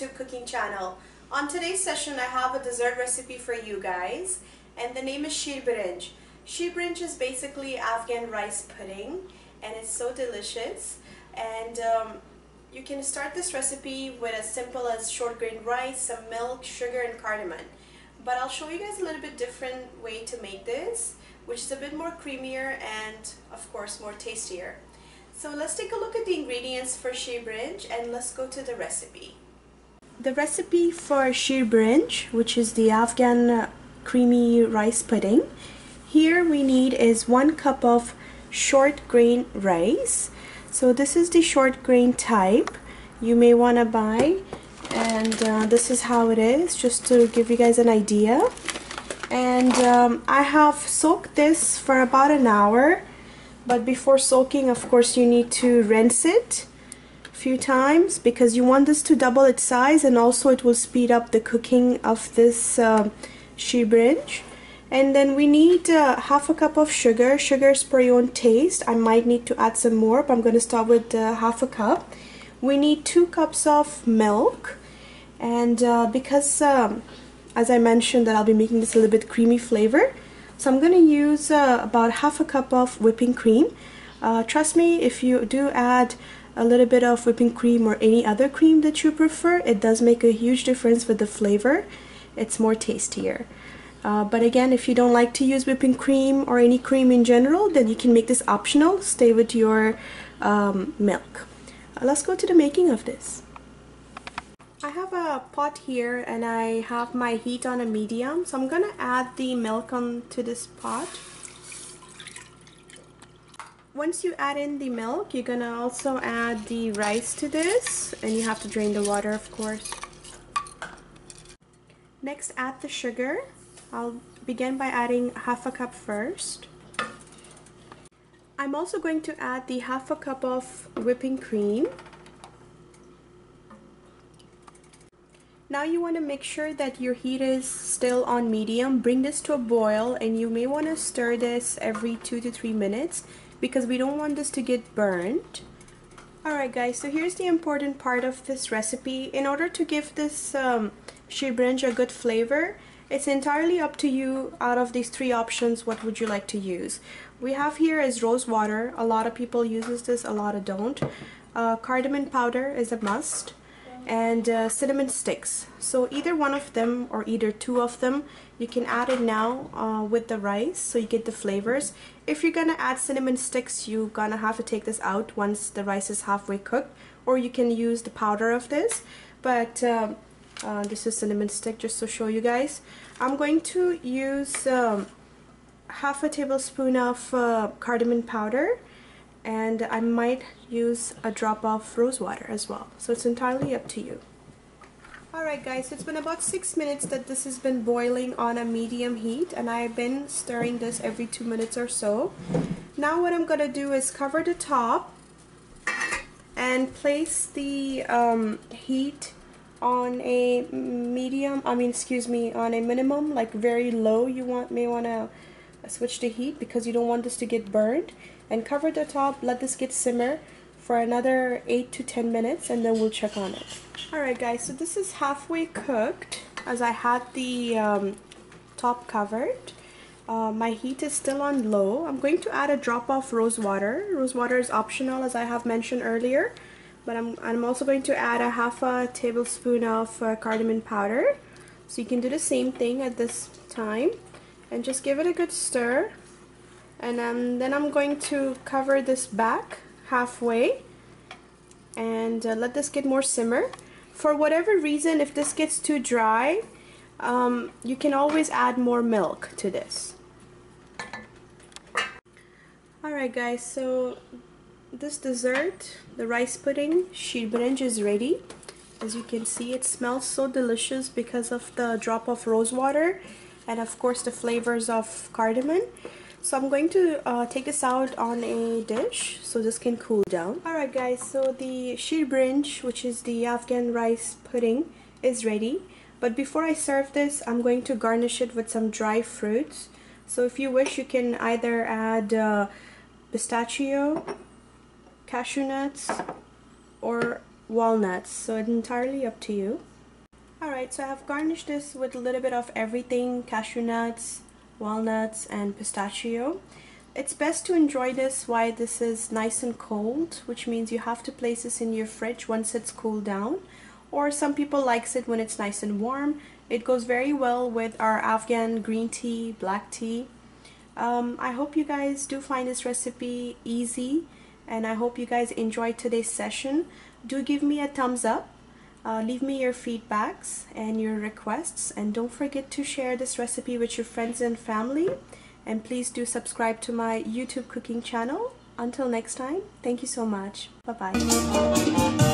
YouTube cooking channel. On today's session I have a dessert recipe for you guys, and the name is Shir Berenj. Shir Berenj is basically Afghan rice pudding, and it's so delicious. And you can start this recipe with as simple as short grain rice, some milk, sugar and cardamom. But I'll show you guys a little bit different way to make this, which is a bit more creamier and of course more tastier. So let's take a look at the ingredients for Shir Berenj and let's go to the recipe. The recipe for Shir Berenj, which is the Afghan creamy rice pudding, here we need is 1 cup of short grain rice. So this is the short grain type you may want to buy, and this is how it is, just to give you guys an idea. And I have soaked this for about an hour, but before soaking, of course, you need to rinse it a few times because you want this to double its size, and also it will speed up the cooking of this Shir Berenj. And then we need half a cup of sugar. Sugar is per your own taste. I might need to add some more, but I'm going to start with half a cup. We need 2 cups of milk, and because as I mentioned that I'll be making this a little bit creamy flavor, so I'm going to use about half a cup of whipping cream. Trust me, if you do add a little bit of whipping cream or any other cream that you prefer, it does make a huge difference with the flavor. It's more tastier. But again, if you don't like to use whipping cream or any cream in general, then you can make this optional. Stay with your milk. Let's go to the making of this. I have a pot here and I have my heat on a medium, so I'm gonna add the milk onto this pot. Once you add in the milk, you're gonna also add the rice to this, and you have to drain the water, of course. Next, add the sugar. I'll begin by adding half a cup first. I'm also going to add the half a cup of whipping cream. Now you want to make sure that your heat is still on medium. Bring this to a boil, and you may want to stir this every 2 to 3 minutes because we don't want this to get burnt. Alright guys, so here's the important part of this recipe. In order to give this Shir Berenj a good flavor, it's entirely up to you. Out of these 3 options, what would you like to use? We have here is rose water. A lot of people uses this, a lot of don't. Cardamom powder is a must, and cinnamon sticks. So either one of them or either 2 of them, you can add it now with the rice so you get the flavors. If you're gonna add cinnamon sticks, you're gonna have to take this out once the rice is halfway cooked, or you can use the powder of this, but this is cinnamon stick just to show you guys. I'm going to use half a tablespoon of cardamom powder, and I might use a drop of rose water as well, so it's entirely up to you. Alright guys, it's been about 6 minutes that this has been boiling on a medium heat, and I've been stirring this every 2 minutes or so. Now what I'm gonna do is cover the top and place the heat on a on a minimum, like very low. You may want to switch the heat because you don't want this to get burned, and cover the top. Let this get simmer for another 8 to 10 minutes, and then we'll check on it. Alright guys, so this is halfway cooked as I had the top covered. My heat is still on low. I'm going to add a drop of rose water. Rose water is optional, as I have mentioned earlier, but I'm also going to add a half a tablespoon of cardamom powder. So you can do the same thing at this time and just give it a good stir. And then I'm going to cover this back halfway and let this get more simmer. For whatever reason, if this gets too dry, you can always add more milk to this. Alright guys, so this dessert, the rice pudding, Shir Berenj, is ready. As you can see, it smells so delicious because of the drop of rose water and of course the flavors of cardamom. So I'm going to take this out on a dish so this can cool down. Alright guys, so the Shir Berenj, which is the Afghan rice pudding, is ready. But before I serve this, I'm going to garnish it with some dry fruits. So if you wish, you can either add pistachio, cashew nuts, or walnuts, so it's entirely up to you. Alright, so I have garnished this with a little bit of everything: cashew nuts, walnuts, and pistachio. It's best to enjoy this while this is nice and cold, which means you have to place this in your fridge once it's cooled down. Or some people likes it when it's nice and warm. It goes very well with our Afghan green tea, black tea. I hope you guys do find this recipe easy, and I hope you guys enjoyed today's session. Do give me a thumbs up. Leave me your feedbacks and your requests, and don't forget to share this recipe with your friends and family, and please do subscribe to my YouTube cooking channel. Until next time, thank you so much. Bye bye.